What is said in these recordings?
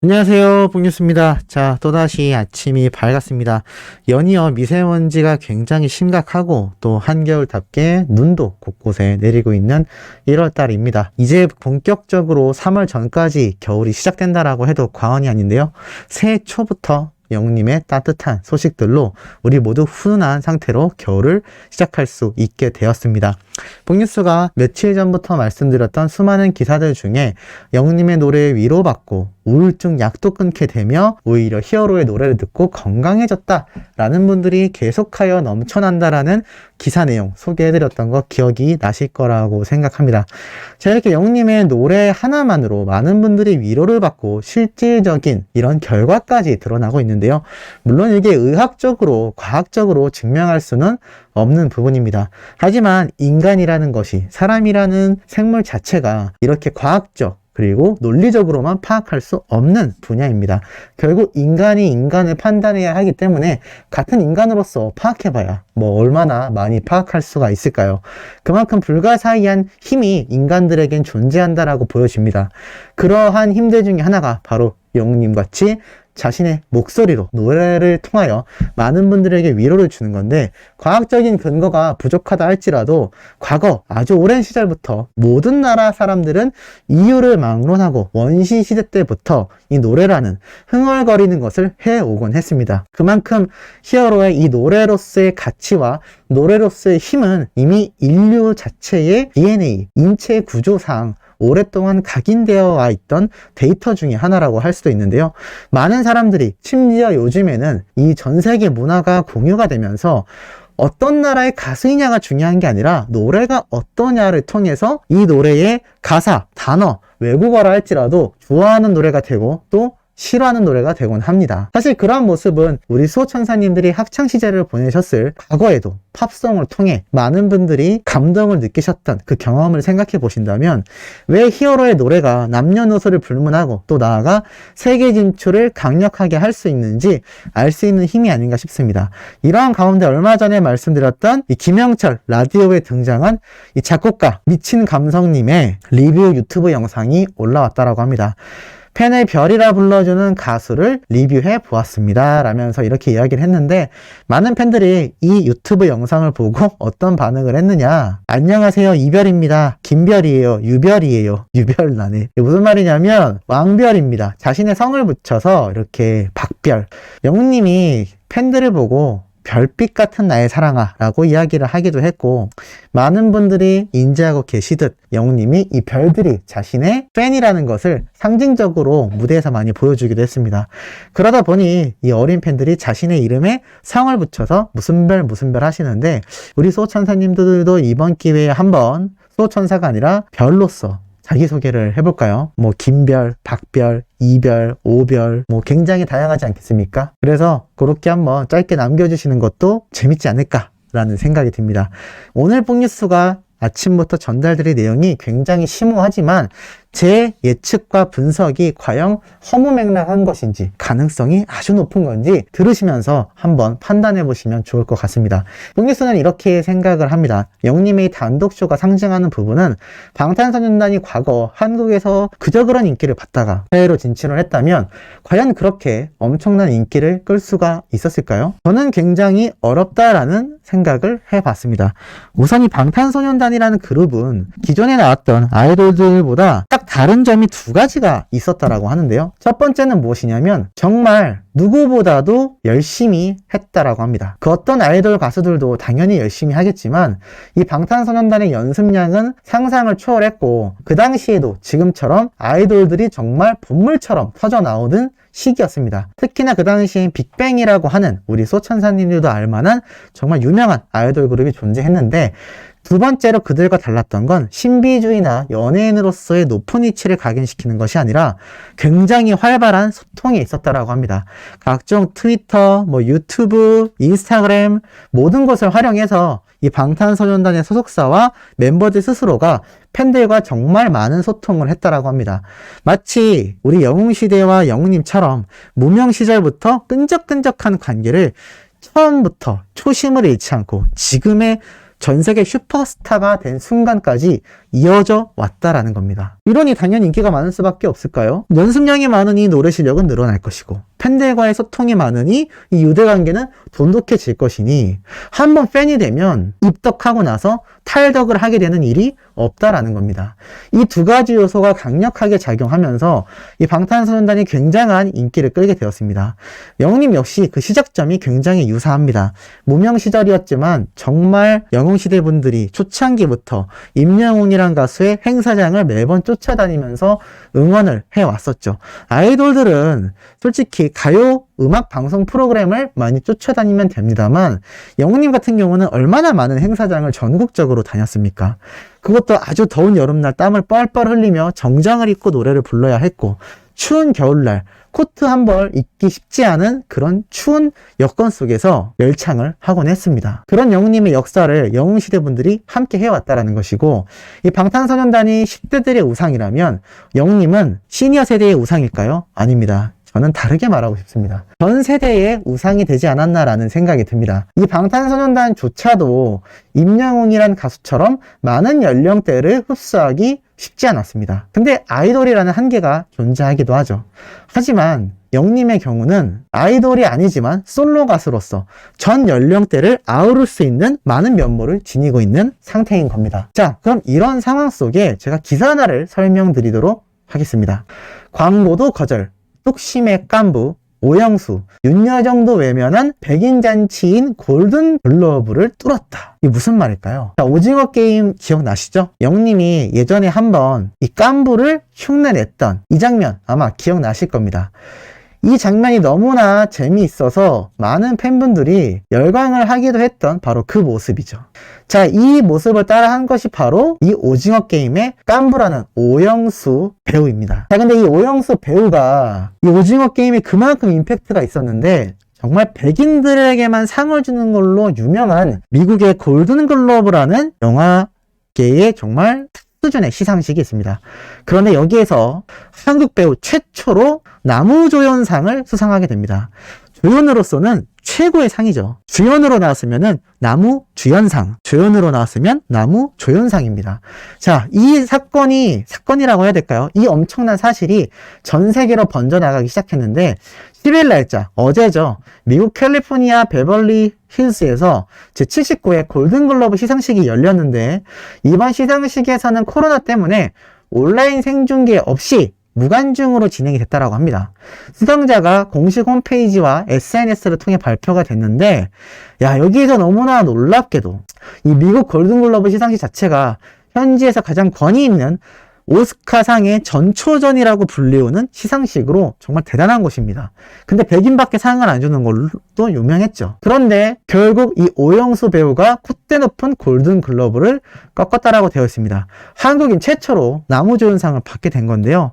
안녕하세요, 봉뉴스입니다. 자, 또다시 아침이 밝았습니다. 연이어 미세먼지가 굉장히 심각하고 또 한겨울답게 눈도 곳곳에 내리고 있는 1월달입니다. 이제 본격적으로 3월 전까지 겨울이 시작된다라고 해도 과언이 아닌데요. 새해 초부터 영님의 따뜻한 소식들로 우리 모두 훈훈한 상태로 겨울을 시작할 수 있게 되었습니다. 봉뉴스가 며칠 전부터 말씀드렸던 수많은 기사들 중에 영님의 노래에 위로받고 우울증 약도 끊게 되며 오히려 히어로의 노래를 듣고 건강해졌다 라는 분들이 계속하여 넘쳐난다라는 기사 내용 소개해드렸던 거 기억이 나실 거라고 생각합니다. 자, 이렇게 영님의 노래 하나만으로 많은 분들이 위로를 받고 실질적인 이런 결과까지 드러나고 있는데요. 물론 이게 의학적으로 과학적으로 증명할 수는 없는 부분입니다. 하지만 인간이라는 것이, 사람이라는 생물 자체가 이렇게 과학적 그리고 논리적으로만 파악할 수 없는 분야입니다. 결국 인간이 인간을 판단해야 하기 때문에 같은 인간으로서 파악해봐야 뭐 얼마나 많이 파악할 수가 있을까요? 그만큼 불가사의한 힘이 인간들에겐 존재한다라고 보여집니다. 그러한 힘들 중에 하나가 바로 영웅님같이 자신의 목소리로 노래를 통하여 많은 분들에게 위로를 주는 건데, 과학적인 근거가 부족하다 할지라도 과거 아주 오랜 시절부터 모든 나라 사람들은 이유를 막론하고 원시 시대 때부터 이 노래라는 흥얼거리는 것을 해오곤 했습니다. 그만큼 히어로의 이 노래로서의 가치와 노래로서의 힘은 이미 인류 자체의 DNA, 인체 구조상 오랫동안 각인되어 와 있던 데이터 중에 하나라고 할 수도 있는데요. 많은 사람들이 심지어 요즘에는 이 전 세계 문화가 공유가 되면서 어떤 나라의 가수이냐가 중요한 게 아니라 노래가 어떠냐를 통해서 이 노래의 가사, 단어, 외국어라 할지라도 좋아하는 노래가 되고 또 싫어하는 노래가 되곤 합니다. 사실 그러한 모습은 우리 수호천사님들이 학창시절을 보내셨을 과거에도 팝송을 통해 많은 분들이 감동을 느끼셨던 그 경험을 생각해 보신다면 왜 히어로의 노래가 남녀노소를 불문하고 또 나아가 세계 진출을 강력하게 할 수 있는지 알 수 있는 힘이 아닌가 싶습니다. 이러한 가운데 얼마 전에 말씀드렸던 이 김영철 라디오에 등장한 이 작곡가 미친 감성님의 리뷰 유튜브 영상이 올라왔다라고 합니다. 팬의 별이라 불러주는 가수를 리뷰해 보았습니다 라면서 이렇게 이야기를 했는데, 많은 팬들이 이 유튜브 영상을 보고 어떤 반응을 했느냐, 안녕하세요 이별입니다, 김별이에요, 유별이에요, 유별나네. 무슨 말이냐면 왕별입니다. 자신의 성을 붙여서 이렇게 박별, 영웅님이 팬들을 보고 별빛 같은 나의 사랑아 라고 이야기를 하기도 했고, 많은 분들이 인지하고 계시듯 영웅님이 이 별들이 자신의 팬이라는 것을 상징적으로 무대에서 많이 보여주기도 했습니다. 그러다 보니 이 어린 팬들이 자신의 이름에 성을 붙여서 무슨 별 하시는데, 우리 수호천사님들도 이번 기회에 한번 수호천사가 아니라 별로서 자기소개를 해볼까요? 뭐 김별, 박별, 이별, 오별, 뭐 굉장히 다양하지 않겠습니까? 그래서 그렇게 한번 짧게 남겨주시는 것도 재밌지 않을까라는 생각이 듭니다. 오늘 봉뉴스가 아침부터 전달드릴 내용이 굉장히 심오하지만 제 예측과 분석이 과연 허무맹랑한 것인지, 가능성이 아주 높은 건지 들으시면서 한번 판단해 보시면 좋을 것 같습니다. 봉뉴스는 이렇게 생각을 합니다. 영님의 단독쇼가 상징하는 부분은 방탄소년단이 과거 한국에서 그저 그런 인기를 받다가 해외로 진출을 했다면 과연 그렇게 엄청난 인기를 끌 수가 있었을까요? 저는 굉장히 어렵다라는 생각을 해봤습니다. 우선 이 방탄소년단이라는 그룹은 기존에 나왔던 아이돌들보다 딱 다른 점이 두 가지가 있었다라고 하는데요. 첫 번째는 무엇이냐면 정말 누구보다도 열심히 했다라고 합니다. 그 어떤 아이돌 가수들도 당연히 열심히 하겠지만 이 방탄소년단의 연습량은 상상을 초월했고, 그 당시에도 지금처럼 아이돌들이 정말 본물처럼 터져 나오는 시기였습니다. 특히나 그 당시엔 빅뱅이라고 하는 우리 소천사님들도 알만한 정말 유명한 아이돌 그룹이 존재했는데, 두 번째로 그들과 달랐던 건 신비주의나 연예인으로서의 높은 위치를 각인시키는 것이 아니라 굉장히 활발한 소통이 있었다라고 합니다. 각종 트위터, 유튜브, 인스타그램 모든 것을 활용해서 이 방탄소년단의 소속사와 멤버들 스스로가 팬들과 정말 많은 소통을 했다라고 합니다. 마치 우리 영웅시대와 영웅님처럼 무명 시절부터 끈적끈적한 관계를 처음부터 초심을 잃지 않고 지금의 전 세계 슈퍼스타가 된 순간까지 이어져 왔다라는 겁니다. 이러니 당연히 인기가 많을 수밖에 없을까요? 연습량이 많으니 노래 실력은 늘어날 것이고 팬들과의 소통이 많으니 이 유대관계는 돈독해질 것이니 한번 팬이 되면 입덕하고 나서 탈덕을 하게 되는 일이 없다라는 겁니다. 이 두 가지 요소가 강력하게 작용하면서 이 방탄소년단이 굉장한 인기를 끌게 되었습니다. 영웅님 역시 그 시작점이 굉장히 유사합니다. 무명 시절이었지만 정말 영웅시대 분들이 초창기부터 임영웅이란 가수의 행사장을 매번 쫓아다니면서 응원을 해왔었죠. 아이돌들은 솔직히 가요 음악 방송 프로그램을 많이 쫓아다니면 됩니다만 영웅님 같은 경우는 얼마나 많은 행사장을 전국적으로 다녔습니까? 그것도 아주 더운 여름날 땀을 뻘뻘 흘리며 정장을 입고 노래를 불러야 했고 추운 겨울날 코트 한 벌 입기 쉽지 않은 그런 추운 여건 속에서 열창을 하곤 했습니다. 그런 영웅님의 역사를 영웅시대 분들이 함께 해왔다라는 것이고 이 방탄소년단이 10대들의 우상이라면 영웅님은 시니어 세대의 우상일까요? 아닙니다. 저는 다르게 말하고 싶습니다. 전 세대의 우상이 되지 않았나라는 생각이 듭니다. 이 방탄소년단조차도 임영웅이란 가수처럼 많은 연령대를 흡수하기 쉽지 않았습니다. 근데 아이돌이라는 한계가 존재하기도 하죠. 하지만 영님의 경우는 아이돌이 아니지만 솔로 가수로서 전 연령대를 아우를 수 있는 많은 면모를 지니고 있는 상태인 겁니다. 자, 그럼 이런 상황 속에 제가 기사 하나를 설명드리도록 하겠습니다. 광고도 거절, 뚝심의 깐부, 오영수, 윤여정도 외면한 백인잔치인 골든글러브를 뚫었다. 이게 무슨 말일까요? 자, 오징어 게임 기억나시죠? 영님이 예전에 한번 이 깐부를 흉내냈던 이 장면 아마 기억나실 겁니다. 이 장면이 너무나 재미있어서 많은 팬분들이 열광을 하기도 했던 바로 그 모습이죠. 자, 이 모습을 따라한 것이 바로 이 오징어 게임의 깐부라는 오영수 배우입니다. 자, 근데 이 오영수 배우가 이 오징어 게임에 그만큼 임팩트가 있었는데 정말 백인들에게만 상을 주는 걸로 유명한 미국의 골든글러브라는 영화계의 정말 수준의 시상식이 있습니다. 그런데 여기에서 한국 배우 최초로 나무조연상을 수상하게 됩니다. 조연으로서는 최고의 상이죠. 주연으로 나왔으면은 나무주연상, 조연으로 나왔으면 나무조연상입니다. 자, 이 사건이라고 해야 될까요? 이 엄청난 사실이 전 세계로 번져나가기 시작했는데 10일 날짜, 어제죠. 미국 캘리포니아 베벌리 힐스에서 제79회 골든글러브 시상식이 열렸는데 이번 시상식에서는 코로나 때문에 온라인 생중계 없이 무관중으로 진행이 됐다라고 합니다. 수상자가 공식 홈페이지와 SNS를 통해 발표가 됐는데 여기에서 너무나 놀랍게도 이 미국 골든글러브 시상식 자체가 현지에서 가장 권위 있는 오스카상의 전초전이라고 불리우는 시상식으로 정말 대단한 곳입니다. 근데 백인밖에 상을 안 주는 걸로도 유명했죠. 그런데 결국 이 오영수 배우가 콧대 높은 골든글러브를 꺾었다라고 되어 있습니다. 한국인 최초로 나무조연상을 받게 된 건데요.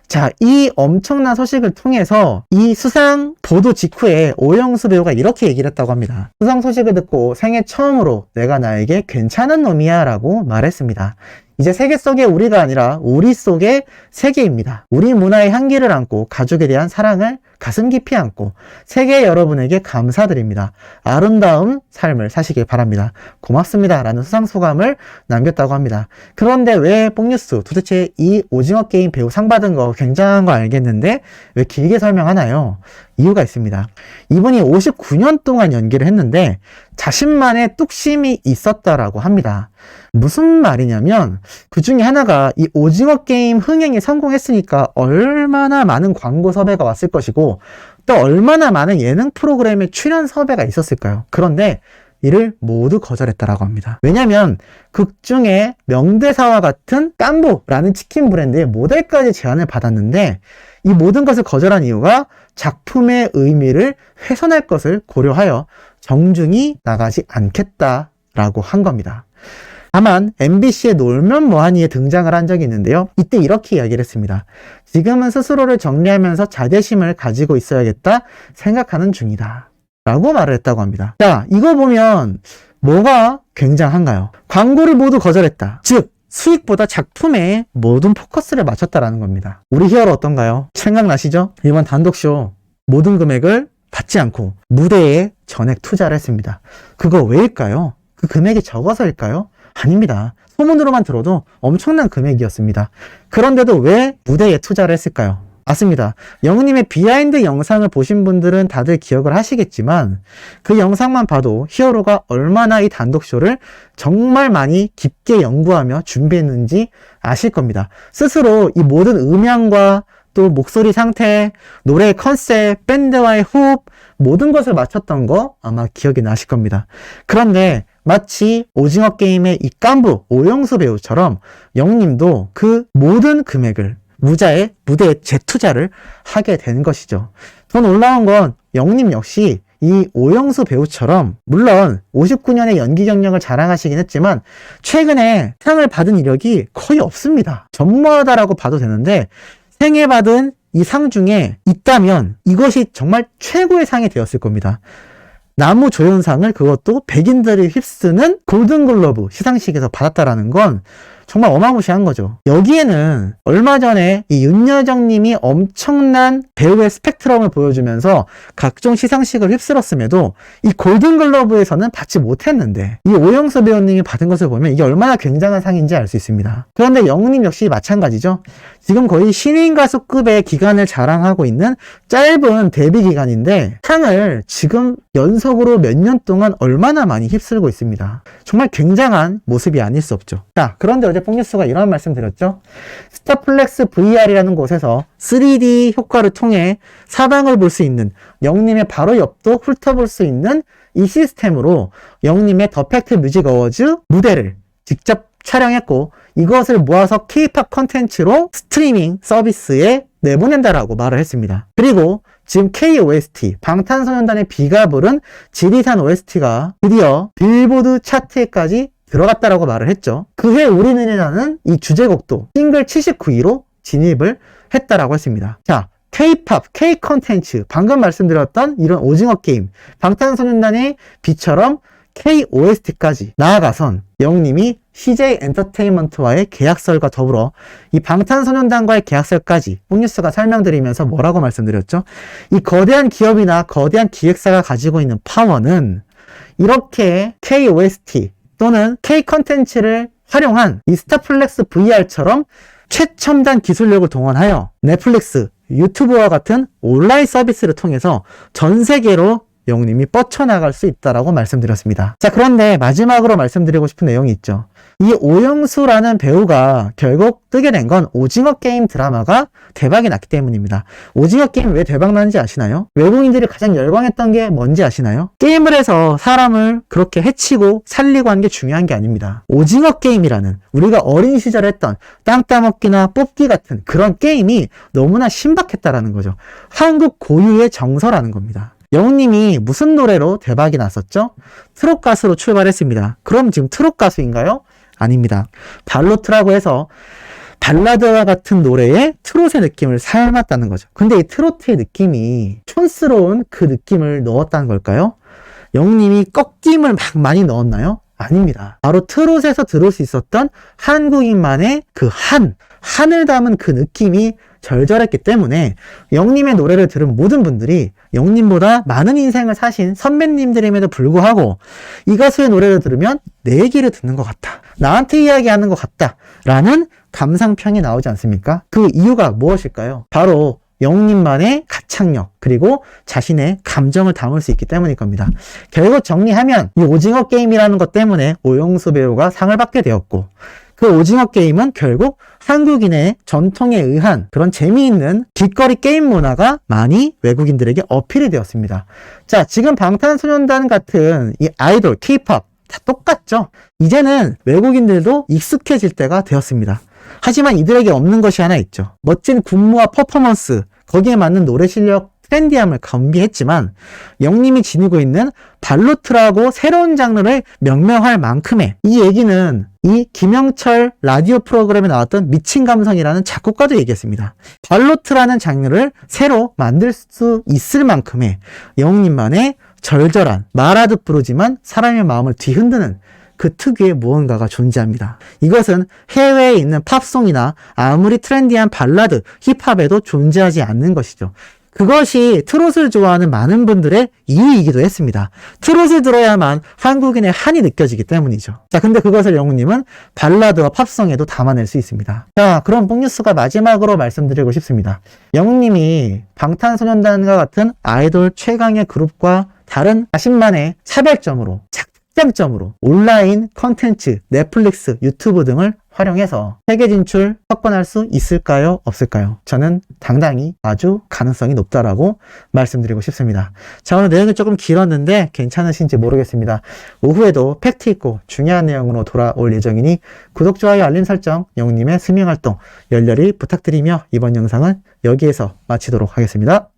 자, 이 엄청난 소식을 통해서 이 수상 보도 직후에 오영수 배우가 이렇게 얘기를 했다고 합니다. 수상 소식을 듣고 생애 처음으로 내가 나에게 괜찮은 놈이야 라고 말했습니다. 이제 세계 속의 우리가 아니라 우리 속의 세계입니다. 우리 문화의 향기를 안고 가족에 대한 사랑을 가슴 깊이 안고 세계 여러분에게 감사드립니다. 아름다운 삶을 사시길 바랍니다. 고맙습니다. 라는 수상소감을 남겼다고 합니다. 그런데 왜 뽕뉴스 도대체 이 오징어 게임 배우 상 받은 거 굉장한 거 알겠는데 왜 길게 설명하나요? 이유가 있습니다. 이분이 59년 동안 연기를 했는데 자신만의 뚝심이 있었다라고 합니다. 무슨 말이냐면 그 중에 하나가 이 오징어 게임 흥행에 성공했으니까 얼마나 많은 광고 섭외가 왔을 것이고 또 얼마나 많은 예능 프로그램에 출연 섭외가 있었을까요? 그런데 이를 모두 거절했다라고 합니다. 왜냐면 극 중에 명대사와 같은 깐보라는 치킨 브랜드의 모델까지 제안을 받았는데 이 모든 것을 거절한 이유가 작품의 의미를 훼손할 것을 고려하여 정중히 나가지 않겠다라고 한 겁니다. 다만 MBC의 놀면 뭐하니에 등장을 한 적이 있는데요. 이때 이렇게 이야기를 했습니다. 지금은 스스로를 정리하면서 자제심을 가지고 있어야겠다 생각하는 중이다 라고 말을 했다고 합니다. 자, 이거 보면 뭐가 굉장한가요? 광고를 모두 거절했다. 즉 수익보다 작품에 모든 포커스를 맞췄다라는 겁니다. 우리 히어로 어떤가요? 생각나시죠? 이번 단독쇼 모든 금액을 받지 않고 무대에 전액 투자를 했습니다. 그거 왜일까요? 그 금액이 적어서일까요? 아닙니다. 소문으로만 들어도 엄청난 금액이었습니다. 그런데도 왜 무대에 투자를 했을까요? 맞습니다. 영우님의 비하인드 영상을 보신 분들은 다들 기억을 하시겠지만 그 영상만 봐도 히어로가 얼마나 이 단독쇼를 정말 많이 깊게 연구하며 준비했는지 아실 겁니다. 스스로 이 모든 음향과 또 목소리 상태, 노래의 컨셉, 밴드와의 호흡 모든 것을 맞췄던 거 아마 기억이 나실 겁니다. 그런데 마치 오징어 게임의 이 깐부 오영수 배우처럼 영우님도 그 모든 금액을 무자의 무대에 재투자를 하게 된 것이죠. 더 놀라운 건 영우님 역시 이 오영수 배우처럼 물론 59년의 연기 경력을 자랑하시긴 했지만 최근에 상을 받은 이력이 거의 없습니다. 전무하다라고 봐도 되는데 생애 받은 이 상 중에 있다면 이것이 정말 최고의 상이 되었을 겁니다. 나무조연상을 그것도 백인들이 휩쓰는 골든글러브 시상식에서 받았다라는 건 정말 어마무시한 거죠. 여기에는 얼마 전에 이 윤여정 님이 엄청난 배우의 스펙트럼을 보여주면서 각종 시상식을 휩쓸었음에도 이 골든글러브에서는 받지 못했는데 이 오영수 배우님이 받은 것을 보면 이게 얼마나 굉장한 상인지 알 수 있습니다. 그런데 영웅님 역시 마찬가지죠. 지금 거의 신인 가수급의 기간을 자랑하고 있는 짧은 데뷔 기간인데 상을 지금 연속으로 몇 년 동안 얼마나 많이 휩쓸고 있습니다. 정말 굉장한 모습이 아닐 수 없죠. 자, 그런데 어제 뽕뉴스가 이런 말씀 드렸죠. 스타플렉스 VR이라는 곳에서 3D 효과를 통해 사방을 볼 수 있는 영웅님의 바로 옆도 훑어볼 수 있는 이 시스템으로 영웅님의 더 팩트 뮤직 어워즈 무대를 직접 촬영했고 이것을 모아서 K-POP 컨텐츠로 스트리밍 서비스에 내보낸다라고 말을 했습니다. 그리고 지금 KOST, 방탄소년단의 비가 부른 지리산 OST가 드디어 빌보드 차트에까지 들어갔다라고 말을 했죠. 그해 우리는이라는 이 주제곡도 싱글 79위로 진입을 했다라고 했습니다. 자, K-POP, K-컨텐츠, 방금 말씀드렸던 이런 오징어 게임, 방탄소년단의 비처럼 KOST까지 나아가선 영웅님이 CJ 엔터테인먼트와의 계약설과 더불어 이 방탄소년단과의 계약설까지 뽕뉴스가 설명드리면서 뭐라고 말씀드렸죠? 이 거대한 기업이나 거대한 기획사가 가지고 있는 파워는 이렇게 KOST 또는 K-컨텐츠를 활용한 이 스타플렉스 VR처럼 최첨단 기술력을 동원하여 넷플릭스, 유튜브와 같은 온라인 서비스를 통해서 전 세계로 영웅님이 뻗쳐나갈 수 있다라고 말씀드렸습니다. 자, 그런데 마지막으로 말씀드리고 싶은 내용이 있죠. 이 오영수라는 배우가 결국 뜨게 된 건 오징어 게임 드라마가 대박이 났기 때문입니다. 오징어 게임 왜 대박 났는지 아시나요? 외국인들이 가장 열광했던 게 뭔지 아시나요? 게임을 해서 사람을 그렇게 해치고 살리고 하는 게 중요한 게 아닙니다. 오징어 게임이라는 우리가 어린 시절에 했던 땅 따먹기나 뽑기 같은 그런 게임이 너무나 신박했다라는 거죠. 한국 고유의 정서라는 겁니다. 영웅님이 무슨 노래로 대박이 났었죠? 트롯 가수로 출발했습니다. 그럼 지금 트롯 가수인가요? 아닙니다. 발로트라고 해서 발라드와 같은 노래에 트롯의 느낌을 삶았다는 거죠. 근데 이 트로트의 느낌이 촌스러운 그 느낌을 넣었다는 걸까요? 영웅님이 꺾임을 막 많이 넣었나요? 아닙니다. 바로 트롯에서 들을 수 있었던 한국인만의 그 한을 담은 그 느낌이 절절했기 때문에 영웅님의 노래를 들은 모든 분들이 영웅님보다 많은 인생을 사신 선배님들임에도 불구하고 이 가수의 노래를 들으면 내 얘기를 듣는 것 같다. 나한테 이야기하는 것 같다. 라는 감상평이 나오지 않습니까? 그 이유가 무엇일까요? 바로 영웅님만의 가창력 그리고 자신의 감정을 담을 수 있기 때문일 겁니다. 결국 정리하면 이 오징어 게임이라는 것 때문에 오영수 배우가 상을 받게 되었고 그 오징어 게임은 결국 한국인의 전통에 의한 그런 재미있는 길거리 게임 문화가 많이 외국인들에게 어필이 되었습니다. 자, 지금 방탄소년단 같은 이 아이돌, K-POP 다 똑같죠? 이제는 외국인들도 익숙해질 때가 되었습니다. 하지만 이들에게 없는 것이 하나 있죠. 멋진 군무와 퍼포먼스, 거기에 맞는 노래 실력, 트렌디함을 겸비했지만 영님이 지니고 있는 발로트라고 새로운 장르를 명명할 만큼의 이 얘기는 이 김영철 라디오 프로그램에 나왔던 미친 감성이라는 작곡가도 얘기했습니다. 발로트라는 장르를 새로 만들 수 있을 만큼의 영님만의 절절한 말하듯 부르지만 사람의 마음을 뒤흔드는 그 특유의 무언가가 존재합니다. 이것은 해외에 있는 팝송이나 아무리 트렌디한 발라드, 힙합에도 존재하지 않는 것이죠. 그것이 트롯을 좋아하는 많은 분들의 이유이기도 했습니다. 트롯을 들어야만 한국인의 한이 느껴지기 때문이죠. 자, 근데 그것을 영우님은 발라드와 팝송에도 담아낼 수 있습니다. 자, 그럼 뽕뉴스가 마지막으로 말씀드리고 싶습니다. 영우님이 방탄소년단과 같은 아이돌 최강의 그룹과 다른 자신만의 차별점으로, 장점으로 온라인 컨텐츠, 넷플릭스, 유튜브 등을 활용해서 세계 진출 확보할 수 있을까요? 없을까요? 저는 당당히 아주 가능성이 높다라고 말씀드리고 싶습니다. 자, 오늘 내용이 조금 길었는데 괜찮으신지 모르겠습니다. 오후에도 팩트 있고 중요한 내용으로 돌아올 예정이니 구독, 좋아요, 알림 설정, 영우님의 스밍 활동 열렬히 부탁드리며 이번 영상은 여기에서 마치도록 하겠습니다.